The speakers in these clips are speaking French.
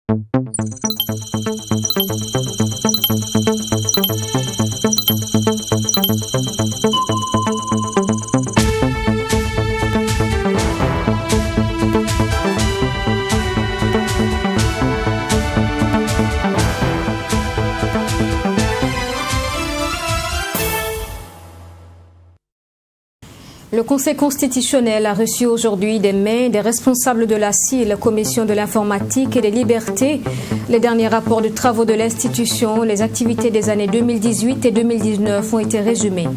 Le Conseil constitutionnel a reçu aujourd'hui des mains des responsables de la CIL, Commission de l'informatique et des libertés, les derniers rapports de travaux de l'institution. Les activités des années 2018 et 2019 ont été résumées.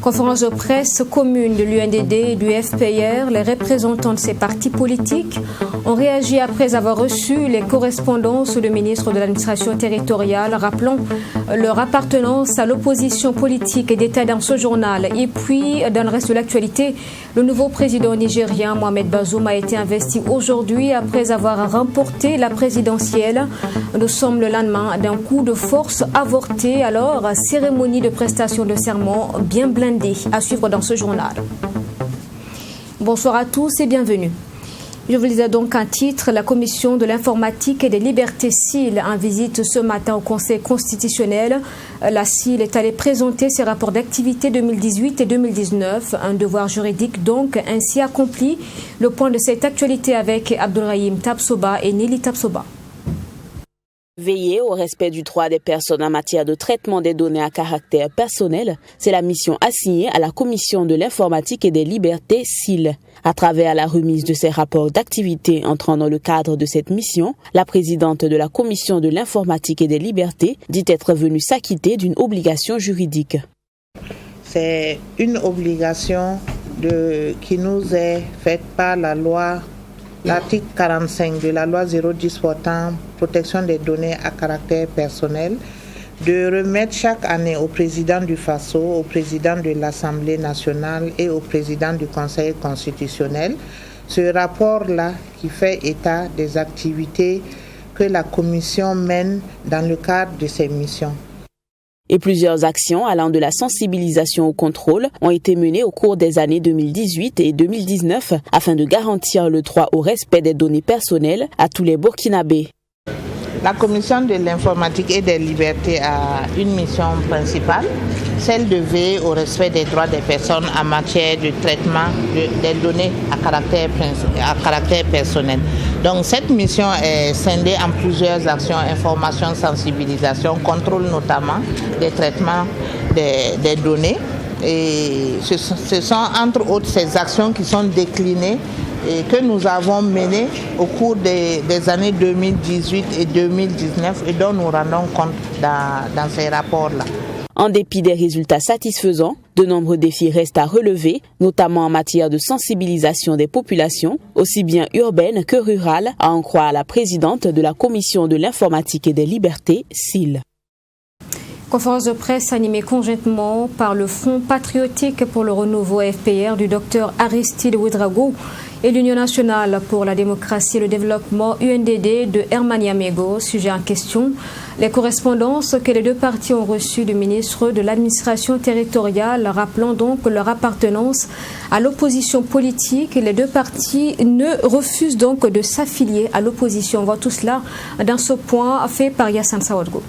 Conférence de presse commune de l'UNDD et du FPR, les représentants de ces partis politiques ont réagi après avoir reçu les correspondances du ministre de l'administration territoriale rappelant leur appartenance à l'opposition politique et d'État dans ce journal. Et puis, dans le reste de l'actualité, le nouveau président nigérien Mohamed Bazoum a été investi aujourd'hui après avoir remporté la présidentielle. Nous sommes le lendemain d'un coup de force avorté. Alors, cérémonie de prestation de serment bien blindée à suivre dans ce journal. Bonsoir à tous et bienvenue. Je vous disais donc un titre, la Commission de l'informatique et des libertés CIL en visite ce matin au Conseil constitutionnel. La CIL est allée présenter ses rapports d'activité 2018 et 2019, un devoir juridique donc ainsi accompli. Le point de cette actualité avec Abdourahim Tabsoba et Nelly Tabsoba. Veiller au respect du droit des personnes en matière de traitement des données à caractère personnel, c'est la mission assignée à la Commission de l'informatique et des libertés CIL. À travers la remise de ces rapports d'activité entrant dans le cadre de cette mission, la présidente de la Commission de l'informatique et des libertés dit être venue s'acquitter d'une obligation juridique. C'est une obligation qui nous est faite par la loi. L'article 45 de la loi 010 portant protection des données à caractère personnel, de remettre chaque année au président du FASO, au président de l'Assemblée nationale et au président du Conseil constitutionnel ce rapport-là qui fait état des activités que la Commission mène dans le cadre de ses missions. Et plusieurs actions allant de la sensibilisation au contrôle ont été menées au cours des années 2018 et 2019 afin de garantir le droit au respect des données personnelles à tous les Burkinabés. La Commission de l'informatique et des libertés a une mission principale, celle de veiller au respect des droits des personnes en matière de traitement des données à caractère personnel. Donc cette mission est scindée en plusieurs actions, information, sensibilisation, contrôle notamment des traitements des données. Et ce sont entre autres ces actions qui sont déclinées et que nous avons menées au cours des années 2018 et 2019 et dont nous rendons compte dans ces rapports-là. En dépit des résultats satisfaisants, de nombreux défis restent à relever, notamment en matière de sensibilisation des populations, aussi bien urbaines que rurales, à en croire la présidente de la Commission de l'informatique et des libertés, CIL. Conférence de presse animée conjointement par le Front patriotique pour le renouveau FPR du Dr Aristide Ouedraogo et l'Union nationale pour la démocratie et le développement UNDD de Herman Yamego. Sujet en question, les correspondances que les deux partis ont reçues du ministre de l'administration territoriale, rappelant donc leur appartenance à l'opposition politique. Les deux partis ne refusent donc de s'affilier à l'opposition. On voit tout cela dans ce point fait par Yassine Sawadgo.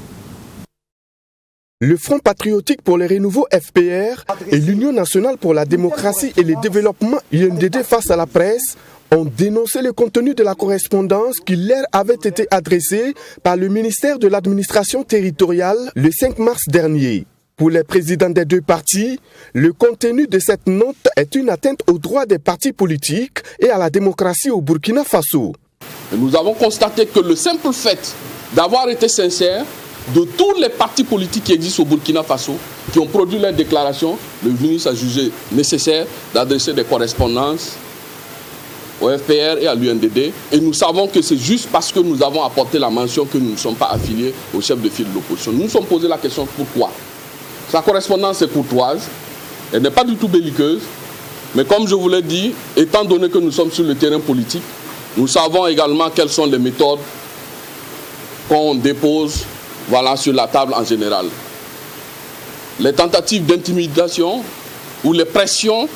Le Front patriotique pour le renouveau FPR et l'Union nationale pour la démocratie et le développement UNDD face à la presse ont dénoncé le contenu de la correspondance qui leur avait été adressée par le ministère de l'administration territoriale le 5 mars dernier. Pour les présidents des deux partis, le contenu de cette note est une atteinte aux droits des partis politiques et à la démocratie au Burkina Faso. Nous avons constaté que le simple fait d'avoir été sincère de tous les partis politiques qui existent au Burkina Faso, qui ont produit leurs déclarations, le ministre a jugé nécessaire d'adresser des correspondances au FPR et à l'UNDD. Et nous savons que c'est juste parce que nous avons apporté la mention que nous ne sommes pas affiliés au chef de file de l'opposition. Nous nous sommes posé la question pourquoi. Sa correspondance est courtoise, elle n'est pas du tout belliqueuse, mais comme je vous l'ai dit, étant donné que nous sommes sur le terrain politique, nous savons également quelles sont les méthodes qu'on dépose sur la table en général. Les tentatives d'intimidation ou les pressions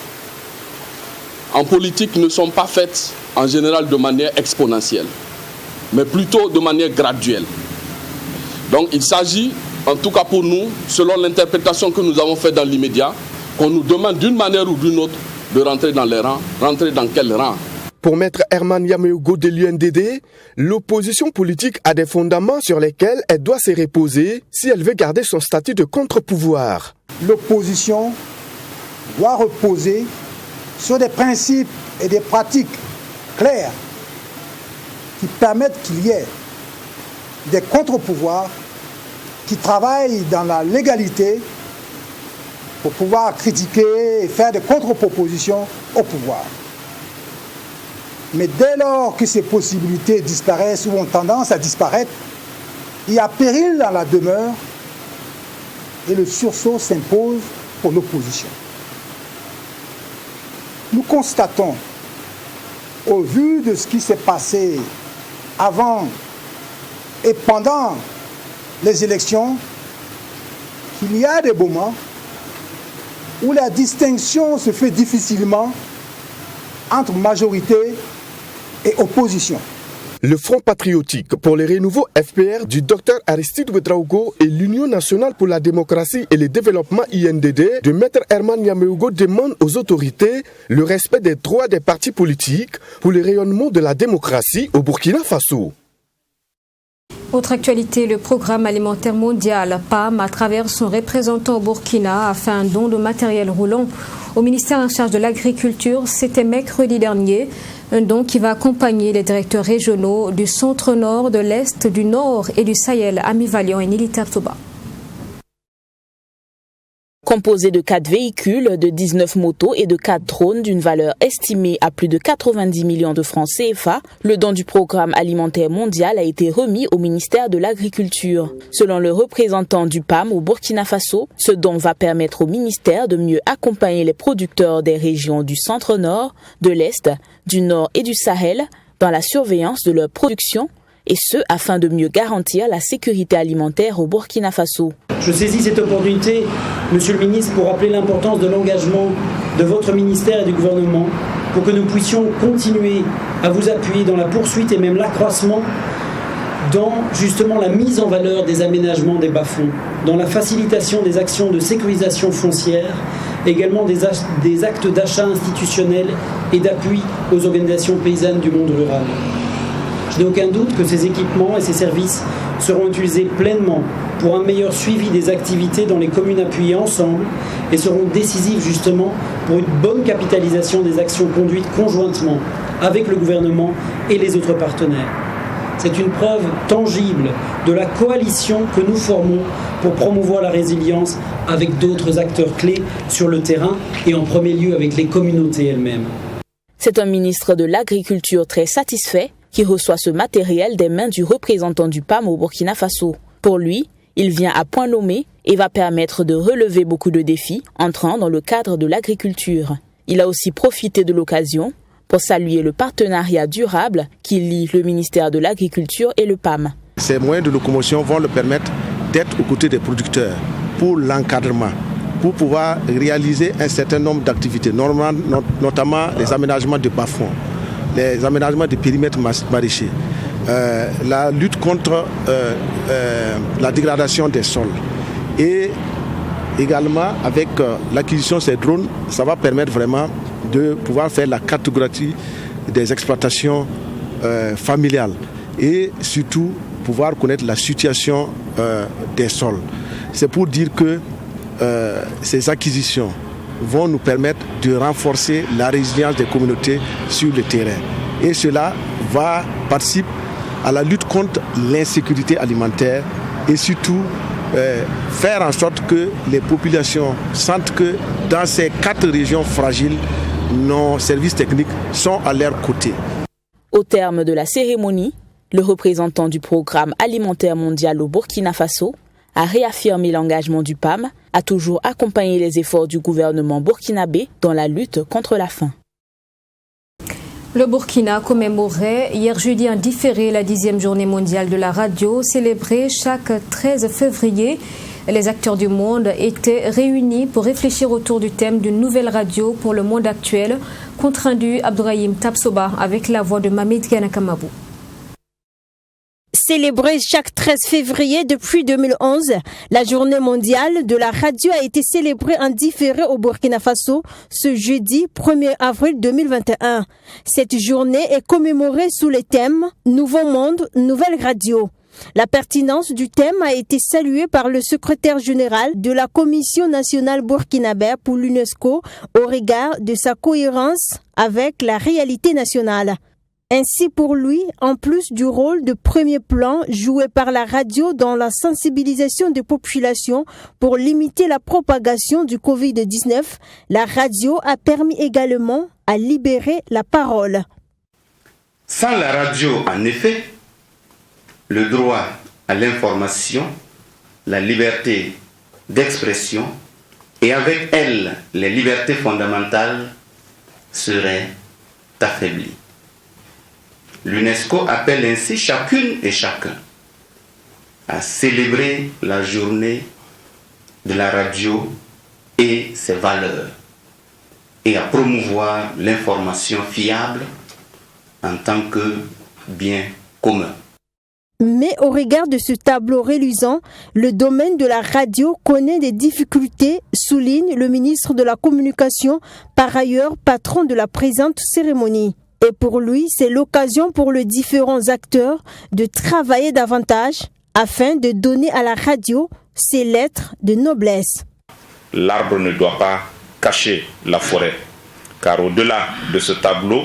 en politique ne sont pas faites en général de manière exponentielle. mais plutôt de manière graduelle. Donc il s'agit, en tout cas pour nous, selon l'interprétation que nous avons faite dans l'immédiat, qu'on nous demande d'une manière ou d'une autre de rentrer dans les rangs. Rentrer dans quel rang? Pour Maître Herman Yameogo de l'UNDD, l'opposition politique a des fondements sur lesquels elle doit se reposer si elle veut garder son statut de contre-pouvoir. L'opposition doit reposer sur des principes et des pratiques claires qui permettent qu'il y ait des contre-pouvoirs qui travaillent dans la légalité pour pouvoir critiquer et faire des contre-propositions au pouvoir. Mais dès lors que ces possibilités disparaissent ou ont tendance à disparaître, il y a péril dans la demeure et le sursaut s'impose pour l'opposition. Nous constatons, au vu de ce qui s'est passé avant et pendant les élections, qu'il y a des moments où la distinction se fait difficilement entre majorité et opposition. Le Front patriotique pour le renouveau FPR du Dr Aristide Ouedraogo et l'Union nationale pour la démocratie et le développement INDD de Maître Herman Yameogo demandent aux autorités le respect des droits des partis politiques pour le rayonnement de la démocratie au Burkina Faso. Autre actualité, le Programme alimentaire mondial, PAM, à travers son représentant au Burkina, a fait un don de matériel roulant au ministère en charge de l'agriculture. C'était mercredi dernier. Un don qui va accompagner les directeurs régionaux du centre-nord, de l'Est, du Nord et du Sahel, Ami Valiant et Nili Tapsoba. Composé de 4 véhicules, de 19 motos et de 4 drones d'une valeur estimée à plus de 90 millions de francs CFA, le don du Programme alimentaire mondial a été remis au ministère de l'Agriculture. Selon le représentant du PAM au Burkina Faso, ce don va permettre au ministère de mieux accompagner les producteurs des régions du centre-nord, de l'Est, du Nord et du Sahel dans la surveillance de leur production, et ce afin de mieux garantir la sécurité alimentaire au Burkina Faso. Je saisis cette opportunité, Monsieur le ministre, pour rappeler l'importance de l'engagement de votre ministère et du gouvernement pour que nous puissions continuer à vous appuyer dans la poursuite et même l'accroissement dans justement la mise en valeur des aménagements des bas-fonds, dans la facilitation des actions de sécurisation foncière, également des actes d'achat institutionnel et d'appui aux organisations paysannes du monde rural. Je n'ai aucun doute que ces équipements et ces services seront utilisés pleinement pour un meilleur suivi des activités dans les communes appuyées ensemble et seront décisifs justement pour une bonne capitalisation des actions conduites conjointement avec le gouvernement et les autres partenaires. C'est une preuve tangible de la coalition que nous formons pour promouvoir la résilience avec d'autres acteurs clés sur le terrain et en premier lieu avec les communautés elles-mêmes. C'est un ministre de l'Agriculture très satisfait qui reçoit ce matériel des mains du représentant du PAM au Burkina Faso. Pour lui, il vient à point nommé et va permettre de relever beaucoup de défis entrant dans le cadre de l'agriculture. Il a aussi profité de l'occasion pour saluer le partenariat durable qui lie le ministère de l'Agriculture et le PAM. Ces moyens de locomotion vont le permettre d'être aux côtés des producteurs pour l'encadrement, pour pouvoir réaliser un certain nombre d'activités, notamment les aménagements de bas-fonds, les aménagements de périmètres maraîchers, la lutte contre la dégradation des sols. Et également, avec l'acquisition de ces drones, ça va permettre vraiment de pouvoir faire la cartographie des exploitations familiales et surtout pouvoir connaître la situation des sols. C'est pour dire que ces acquisitions vont nous permettre de renforcer la résilience des communautés sur le terrain. Et cela va participer à la lutte contre l'insécurité alimentaire et surtout faire en sorte que les populations sentent que dans ces 4 régions fragiles, nos services techniques sont à leur côté. Au terme de la cérémonie, le représentant du Programme alimentaire mondial au Burkina Faso a réaffirmé l'engagement du PAM à toujours accompagner les efforts du gouvernement burkinabé dans la lutte contre la faim. Le Burkina commémorait hier jeudi en différé la 10e journée mondiale de la radio, célébrée chaque 13 février. Les acteurs du monde étaient réunis pour réfléchir autour du thème d'une nouvelle radio pour le monde actuel. Compte rendu Abdourahim Tapsoba avec la voix de Mamid Ganakamabou. Célébrée chaque 13 février depuis 2011, la journée mondiale de la radio a été célébrée en différé au Burkina Faso ce jeudi 1er avril 2021. Cette journée est commémorée sous le thème « Nouveau monde, nouvelle radio ». La pertinence du thème a été saluée par le secrétaire général de la Commission nationale burkinabé pour l'UNESCO au regard de sa cohérence avec la réalité nationale. Ainsi pour lui, en plus du rôle de premier plan joué par la radio dans la sensibilisation des populations pour limiter la propagation du Covid-19, la radio a permis également à libérer la parole. Sans la radio, en effet, le droit à l'information, la liberté d'expression et avec elle les libertés fondamentales seraient affaiblies. L'UNESCO appelle ainsi chacune et chacun à célébrer la journée de la radio et ses valeurs et à promouvoir l'information fiable en tant que bien commun. Mais au regard de ce tableau reluisant, le domaine de la radio connaît des difficultés, souligne le ministre de la Communication, par ailleurs patron de la présente cérémonie. Et pour lui, c'est l'occasion pour les différents acteurs de travailler davantage afin de donner à la radio ses lettres de noblesse. L'arbre ne doit pas cacher la forêt, car au-delà de ce tableau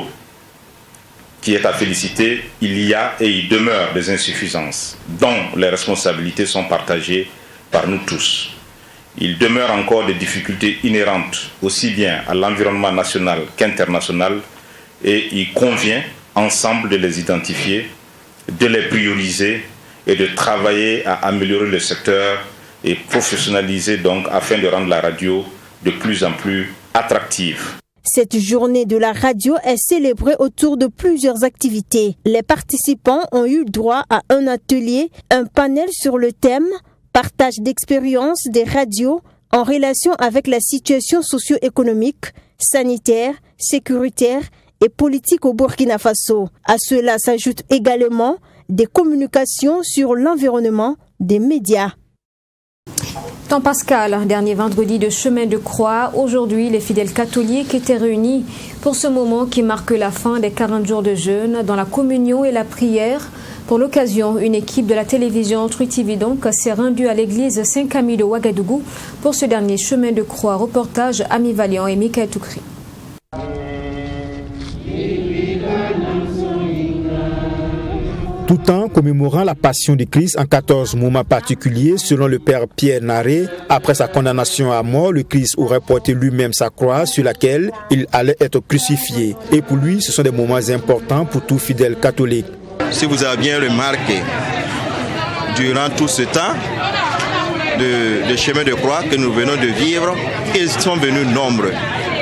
qui est à féliciter, il y a et il demeure des insuffisances dont les responsabilités sont partagées par nous tous. Il demeure encore des difficultés inhérentes aussi bien à l'environnement national qu'international et il convient ensemble de les identifier, de les prioriser et de travailler à améliorer le secteur et professionnaliser donc afin de rendre la radio de plus en plus attractive. Cette journée de la radio est célébrée autour de plusieurs activités. Les participants ont eu droit à un atelier, un panel sur le thème « Partage d'expériences des radios en relation avec la situation socio-économique, sanitaire, sécuritaire et politique au Burkina Faso ». À cela s'ajoutent également des communications sur l'environnement des médias. Temps pascal, dernier vendredi de chemin de croix. Aujourd'hui, les fidèles catholiques étaient réunis pour ce moment qui marque la fin des 40 jours de jeûne dans la communion et la prière. Pour l'occasion, une équipe de la télévision True TV donc s'est rendue à l'église Saint-Camille de Ouagadougou pour ce dernier chemin de croix. Reportage Ami Valiant et Mikaël Toukri. Tout en commémorant la passion du Christ en 14 moments particuliers, selon le père Pierre Naré, après sa condamnation à mort, le Christ aurait porté lui-même sa croix sur laquelle il allait être crucifié. Et pour lui, ce sont des moments importants pour tout fidèle catholique. Si vous avez bien remarqué, durant tout ce temps de chemin de croix que nous venons de vivre, ils sont venus nombreux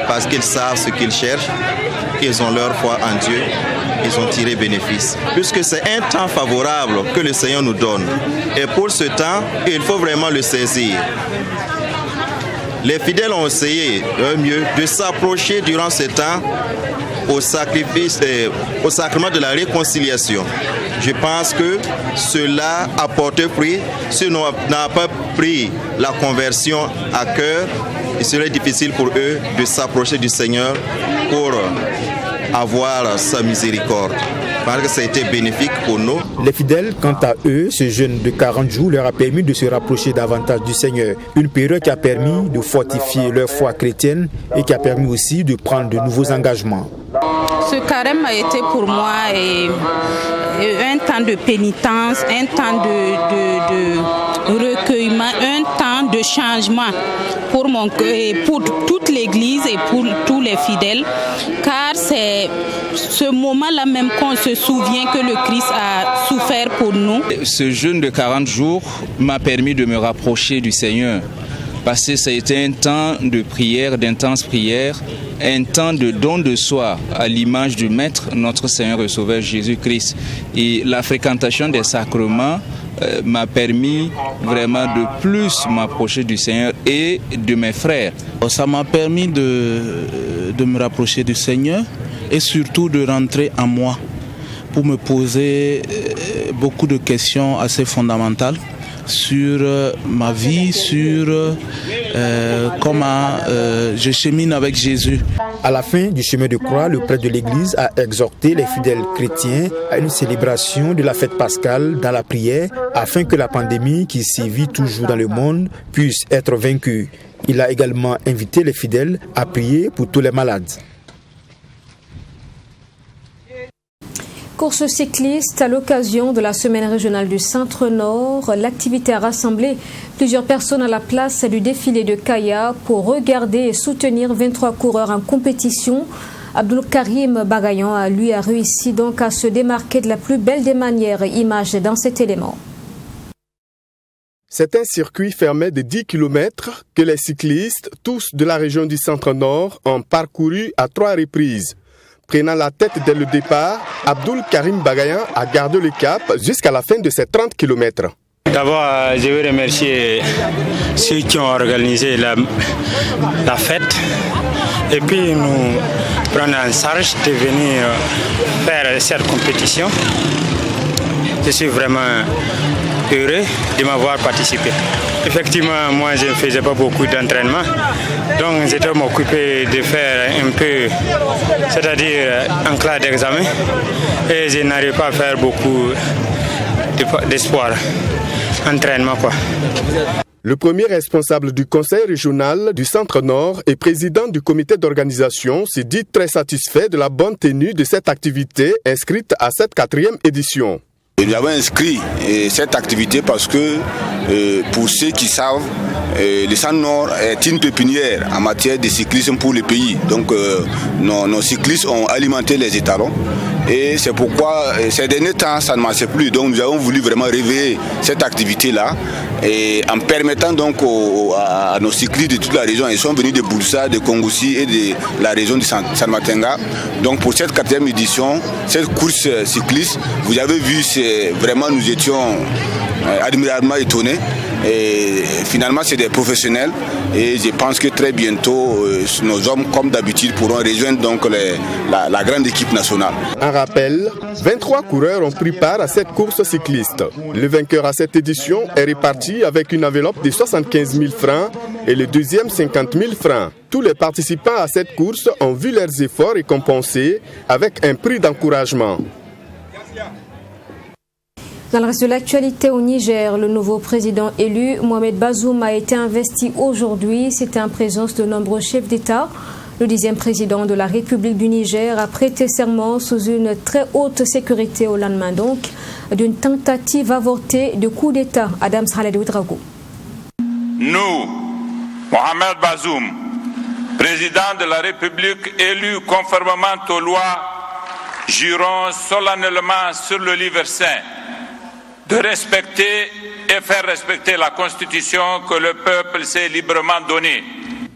parce qu'ils savent ce qu'ils cherchent, ils ont leur foi en Dieu. Ils ont tiré bénéfice. Puisque c'est un temps favorable que le Seigneur nous donne. Et pour ce temps, il faut vraiment le saisir. Les fidèles ont essayé mieux de s'approcher durant ce temps au sacrifice, au sacrement de la réconciliation. Je pense que cela a porté fruit. Si on n'a pas pris la conversion à cœur, il serait difficile pour eux de s'approcher du Seigneur pour avoir sa miséricorde, parce que ça a été bénéfique pour nous. Les fidèles, quant à eux, ce jeûne de 40 jours leur a permis de se rapprocher davantage du Seigneur. Une période qui a permis de fortifier leur foi chrétienne et qui a permis aussi de prendre de nouveaux engagements. Ce carême a été pour moi un temps de pénitence, un temps de recueillement, un temps de changement pour toute l'Église et pour tous les fidèles, car c'est ce moment-là même qu'on se souvient que le Christ a souffert pour nous. Ce jeûne de 40 jours m'a permis de me rapprocher du Seigneur, parce que ça a été un temps de prière, d'intense prière, un temps de don de soi à l'image du Maître, notre Seigneur et Sauveur Jésus-Christ. Et la fréquentation des sacrements m'a permis vraiment de plus m'approcher du Seigneur et de mes frères. Ça m'a permis de me rapprocher du Seigneur et surtout de rentrer en moi. pour me poser beaucoup de questions assez fondamentales sur ma vie, sur comment je chemine avec Jésus. À la fin du chemin de croix, le prêtre de l'église a exhorté les fidèles chrétiens à une célébration de la fête pascale dans la prière afin que la pandémie qui sévit toujours dans le monde puisse être vaincue. Il a également invité les fidèles à prier pour tous les malades. Course cycliste à l'occasion de la semaine régionale du Centre-Nord. L'activité a rassemblé plusieurs personnes à la place du défilé de Kaya pour regarder et soutenir 23 coureurs en compétition. Abdul Karim Bagayan a réussi donc à se démarquer de la plus belle des manières. Image dans cet élément. C'est un circuit fermé de 10 km que les cyclistes, tous de la région du Centre-Nord, ont parcouru à 3 reprises. Prenant la tête dès le départ, Abdul Karim Bagayan a gardé le cap jusqu'à la fin de ces 30 km. D'abord, je veux remercier ceux qui ont organisé la fête et puis nous prendre en charge de venir faire cette compétition. Je suis vraiment heureux de m'avoir participé. Effectivement, moi je ne faisais pas beaucoup d'entraînement, donc j'étais m'occuper de faire un peu, c'est-à-dire en classe d'examen, et je n'arrive pas à faire beaucoup d'espoir, entraînement quoi. Le premier responsable du conseil régional du Centre-Nord et président du comité d'organisation se dit très satisfait de la bonne tenue de cette activité inscrite à cette 4e édition. Nous avons inscrit cette activité parce que, pour ceux qui savent, le Centre-Nord est une pépinière en matière de cyclisme pour le pays. Donc nos cyclistes ont alimenté les étalons et c'est pourquoi ces derniers temps ça ne marchait plus. Donc nous avons voulu vraiment réveiller cette activité-là et en permettant donc à nos cyclistes de toute la région, ils sont venus de Boulsa, de Kongoussi et de la région de San-Matenga. Donc pour cette 4e édition, cette course cycliste, vous avez vu, vraiment nous étions admirablement étonnés. Et finalement, c'est des professionnels et je pense que très bientôt, nos hommes, comme d'habitude, pourront rejoindre donc la grande équipe nationale. Un rappel, 23 coureurs ont pris part à cette course cycliste. Le vainqueur à cette édition est reparti avec une enveloppe de 75 000 francs et le deuxième 50 000 francs. Tous les participants à cette course ont vu leurs efforts récompensés avec un prix d'encouragement. Dans le reste de l'actualité au Niger, le nouveau président élu, Mohamed Bazoum, a été investi aujourd'hui. C'était en présence de nombreux chefs d'État. Le 10e président de la République du Niger a prêté serment sous une très haute sécurité au lendemain donc d'une tentative avortée de coup d'État. Adams Khaled Ouedraogo. Nous, Mohamed Bazoum, président de la République élu conformément aux lois, jurons solennellement sur le livre saint de respecter et faire respecter la Constitution que le peuple s'est librement donnée.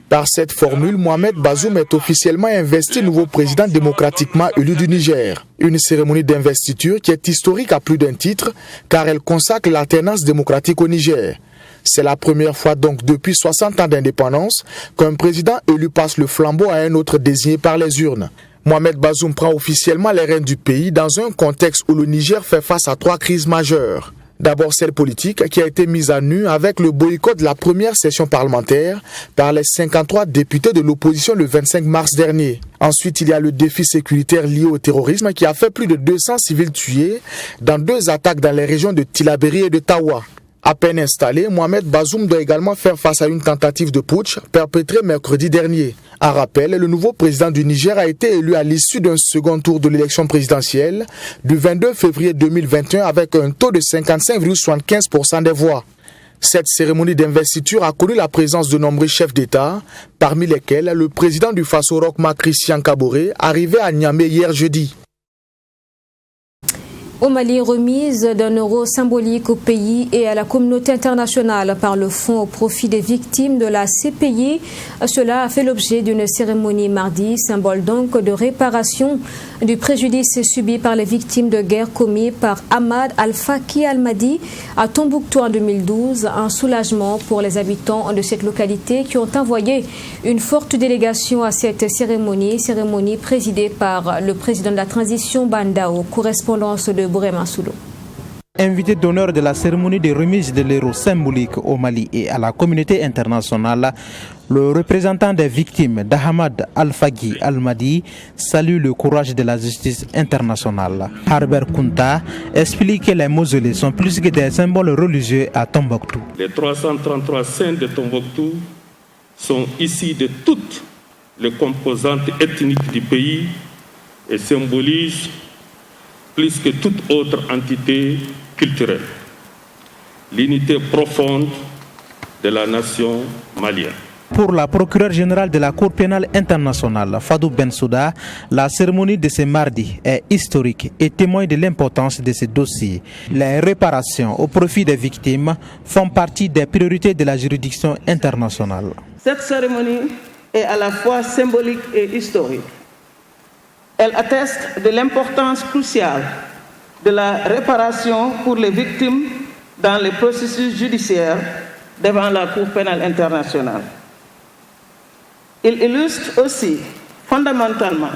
Par cette formule, Mohamed Bazoum est officiellement investi nouveau président démocratiquement élu du Niger. Une cérémonie d'investiture qui est historique à plus d'un titre car elle consacre l'alternance démocratique au Niger. C'est la première fois donc depuis 60 ans d'indépendance qu'un président élu passe le flambeau à un autre désigné par les urnes. Mohamed Bazoum prend officiellement les rênes du pays dans un contexte où le Niger fait face à 3 crises majeures. D'abord celle politique qui a été mise à nu avec le boycott de la première session parlementaire par les 53 députés de l'opposition le 25 mars dernier. Ensuite, il y a le défi sécuritaire lié au terrorisme qui a fait plus de 200 civils tués dans 2 attaques dans les régions de Tillabéri et de Tawa. À peine installé, Mohamed Bazoum doit également faire face à une tentative de putsch perpétrée mercredi dernier. En rappel, le nouveau président du Niger a été élu à l'issue d'un second tour de l'élection présidentielle du 22 février 2021 avec un taux de 55,75% des voix. Cette cérémonie d'investiture a connu la présence de nombreux chefs d'État, parmi lesquels le président du Faso Roch Christian Kaboré, arrivé à Niamey hier jeudi. Au Mali, remise d'un euro symbolique au pays et à la communauté internationale par le Fonds au profit des victimes de la CPI. Cela a fait l'objet d'une cérémonie mardi, symbole donc de réparation du préjudice subi par les victimes de guerre commis par Ahmad Al-Faki Al-Mahdi à Tombouctou en 2012. Un soulagement pour les habitants de cette localité qui ont envoyé une forte délégation à cette cérémonie présidée par le président de la transition Bandao, correspondance de Bourema Soulo. Invité d'honneur de la cérémonie de remise de l'euro symbolique au Mali et à la communauté internationale, le représentant des victimes d'Ahmad Al-Faki Al-Mahdi salue le courage de la justice internationale. Harbert Kunta explique que les mausolées sont plus que des symboles religieux à Tombouctou. Les 333 saints de Tombouctou sont issus de toutes les composantes ethniques du pays et symbolisent plus que toute autre entité culturelle l'unité profonde de la nation malienne. Pour la procureure générale de la Cour pénale internationale, Fadou Bensouda, la cérémonie de ce mardi est historique et témoigne de l'importance de ce dossier. Les réparations au profit des victimes font partie des priorités de la juridiction internationale. Cette cérémonie est à la fois symbolique et historique. Elle atteste de l'importance cruciale de la réparation pour les victimes dans les processus judiciaires devant la Cour pénale internationale. Il illustre aussi fondamentalement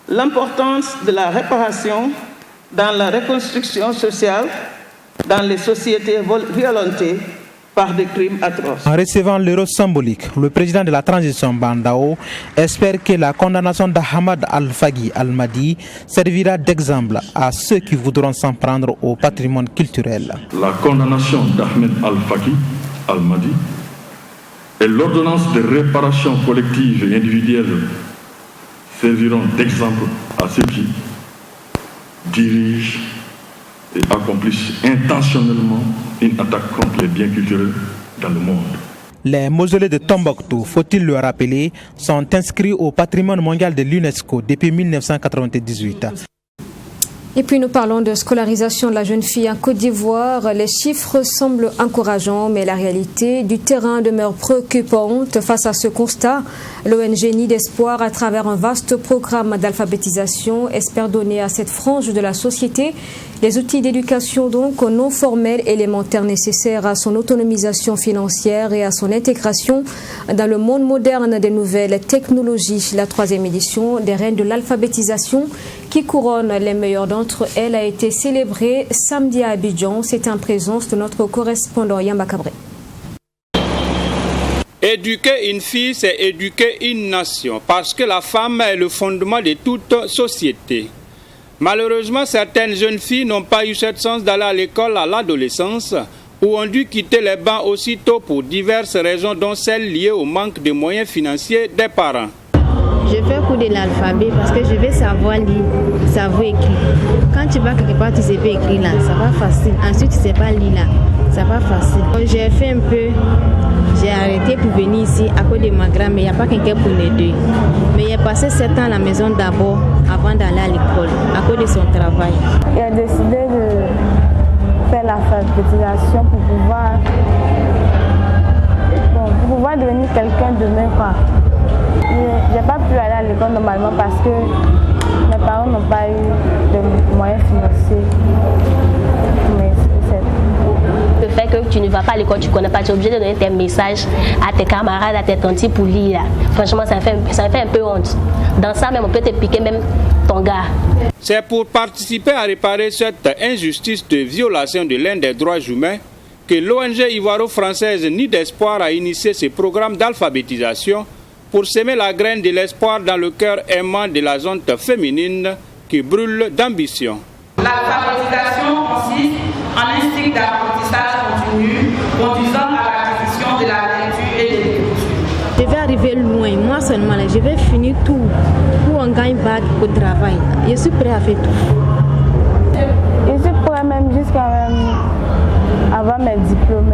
l'importance de la réparation dans la reconstruction sociale dans les sociétés violentées par des crimes atroces. En recevant l'euro symbolique, le président de la transition Bandao espère que la condamnation d'Ahmad Al-Faki Al-Mahdi servira d'exemple à ceux qui voudront s'en prendre au patrimoine culturel. La condamnation d'Ahmed Al-Faki Al-Mahdi et l'ordonnance de réparation collective et individuelle serviront d'exemple à ceux qui dirigent et accomplissent intentionnellement une attaque contre les biens culturels dans le monde. Les mausolées de Tombouctou, faut-il le rappeler, sont inscrits au patrimoine mondial de l'UNESCO depuis 1998. Et puis nous parlons de scolarisation de la jeune fille en Côte d'Ivoire. Les chiffres semblent encourageants, mais la réalité du terrain demeure préoccupante. Face à ce constat, l'ONG Nid d'Espoir, à travers un vaste programme d'alphabétisation, espère donner à cette frange de la société les outils d'éducation donc non formels élémentaires nécessaires à son autonomisation financière et à son intégration dans le monde moderne des nouvelles technologies. La 3e édition des Reines de l'alphabétisation qui couronne les meilleurs d'entre elles a été célébrée samedi à Abidjan. C'est en présence de notre correspondant Yamba Cabré. Éduquer une fille, c'est éduquer une nation, parce que la femme est le fondement de toute société. Malheureusement, certaines jeunes filles n'ont pas eu cette chance d'aller à l'école à l'adolescence ou ont dû quitter les bancs aussitôt pour diverses raisons, dont celles liées au manque de moyens financiers des parents. Je fais cours de l'alphabet parce que je veux savoir lire, savoir écrire. Quand tu vas quelque part, tu sais pas écrire là, ça va facile. Ensuite, tu sais pas lire là, ça va facile. J'ai fait un peu, j'ai arrêté pour venir ici à cause de ma grand-mère, il n'y a pas quelqu'un pour m'aider. Mais il a passé 7 ans à la maison d'abord avant d'aller à l'école, à cause de son travail. Il a décidé de faire l'alphabétisation pour pouvoir devenir quelqu'un de même quoi. Je n'ai pas pu aller à l'école normalement parce que mes parents n'ont pas eu de moyens financiers. Le fait que tu ne vas pas à l'école, tu ne connais pas, tu es obligé de donner tes messages à tes camarades, à tes tantis pour lire. Franchement, ça me fait un peu honte. Dans ça même, on peut te piquer même ton gars. C'est pour participer à réparer cette injustice de violation de l'un des droits humains que l'ONG ivoiro-française Nid d'Espoir a initié ce programme d'alphabétisation pour semer la graine de l'espoir dans le cœur aimant de la zone féminine qui brûle d'ambition. L'alphabétisation consiste en un cycle d'apprentissage continu conduisant à l'acquisition de la lecture et de l'écriture. Je vais arriver loin, moi seulement, je vais finir tout pour un gagne bague au travail. Je suis prêt à faire tout. Je suis prêt même jusqu'à avoir mes diplômes.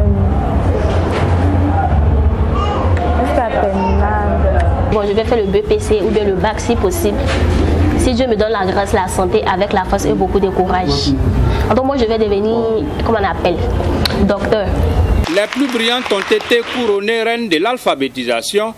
Bon, je vais faire le BPC ou bien le bac si possible. Si Dieu me donne la grâce, la santé, avec la force et beaucoup de courage. Donc moi je vais devenir, comment on appelle, docteur. Les plus brillantes ont été couronnées reines de l'alphabétisation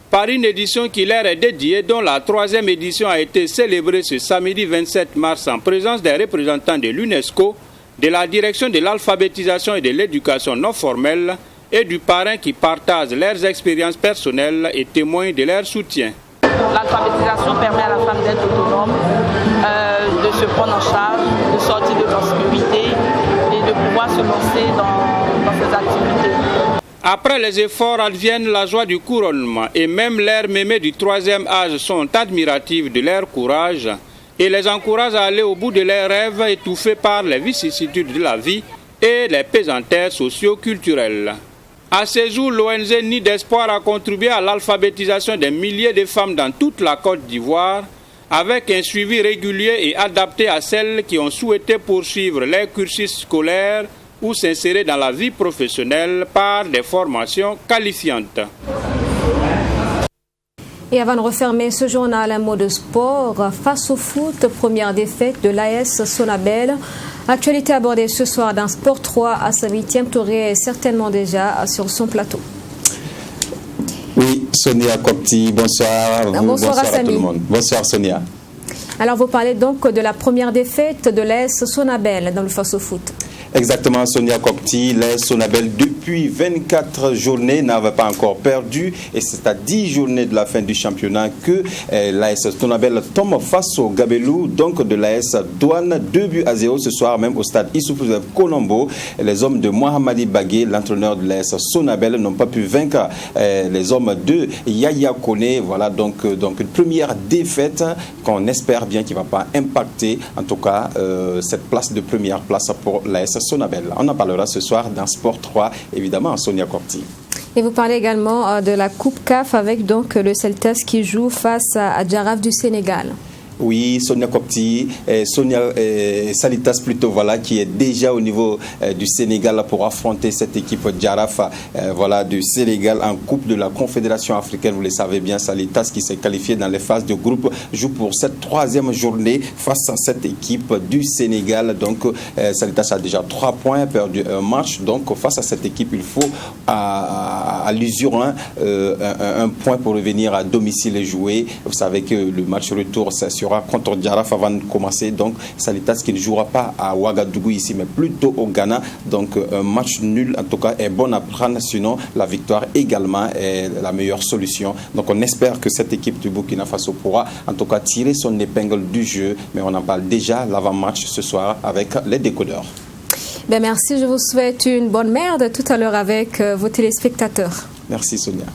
par une édition qui leur est dédiée, dont la 3e édition a été célébrée ce samedi 27 mars en présence des représentants de l'UNESCO, de la direction de l'alphabétisation et de l'éducation non formelle et du parrain qui partagent leurs expériences personnelles et témoignent de leur soutien. L'alphabétisation permet à la femme d'être autonome, de se prendre en charge, de sortir de l'obscurité et de pouvoir se lancer dans ses activités. Après les efforts adviennent la joie du couronnement et même leurs mémés du 3e âge sont admiratifs de leur courage et les encouragent à aller au bout de leurs rêves étouffés par les vicissitudes de la vie et les pesanteurs socio-culturelles. À ce jour, l'ONG Nid d'Espoir a contribué à l'alphabétisation des milliers de femmes dans toute la Côte d'Ivoire avec un suivi régulier et adapté à celles qui ont souhaité poursuivre leur cursus scolaire ou s'insérer dans la vie professionnelle par des formations qualifiantes. Et avant de refermer ce journal, un mot de sport. Face au foot, première défaite de l'AS Sonabel. Actualité abordée ce soir dans Sport 3 à sa 8e tour est certainement déjà sur son plateau. Oui, Sonia Kopti, bonsoir. Bonsoir à tout le monde. Bonsoir Sonia. Alors vous parlez donc de la première défaite de l'AS Sonabel dans le face au foot. Exactement, Sonia Kopti, l'AS Sonabel depuis 24 journées n'avait pas encore perdu et c'est à 10 journées de la fin du championnat que l'AS Sonabel tombe face au Gabelou, donc de l'AS Douane, 2-0 ce soir même au stade Issoufou Colombo. Les hommes de Mohamadi Bagué, l'entraîneur de l'AS Sonabel, n'ont pas pu vaincre les hommes de Yaya Kone. Voilà donc une première défaite qu'on espère bien qu'il ne va pas impacter en tout cas cette place de première place pour l'AS Sonabel. On en parlera ce soir dans Sport 3, évidemment, Sonia Kopti. Et vous parlez également de la Coupe CAF avec donc le Celtas qui joue face à Jaraf du Sénégal. Oui, Sonia Kopti, Salitas plutôt, voilà, qui est déjà au niveau du Sénégal pour affronter cette équipe Jaraf du Sénégal en Coupe de la Confédération africaine. Vous le savez bien, Salitas qui s'est qualifié dans les phases de groupe joue pour cette 3e journée face à cette équipe du Sénégal. Donc Salitas a déjà 3 points, perdu un match. Donc face à cette équipe, il faut à l'usure un point pour revenir à domicile et jouer. Vous savez que le match retour, c'est sur contre Jaraf avant de commencer, donc Salitas qui ne jouera pas à Ouagadougou ici mais plutôt au Ghana, donc un match nul en tout cas est bon à prendre, sinon la victoire également est la meilleure solution. Donc on espère que cette équipe du Burkina Faso pourra en tout cas tirer son épingle du jeu, mais on en parle déjà l'avant-match ce soir avec les décodeurs. Ben merci, je vous souhaite une bonne merde tout à l'heure avec vos téléspectateurs. Merci Sonia.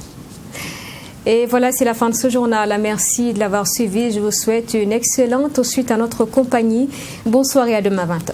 Et voilà, c'est la fin de ce journal. Merci de l'avoir suivi. Je vous souhaite une excellente suite à notre compagnie. Bonsoir et à demain 20h.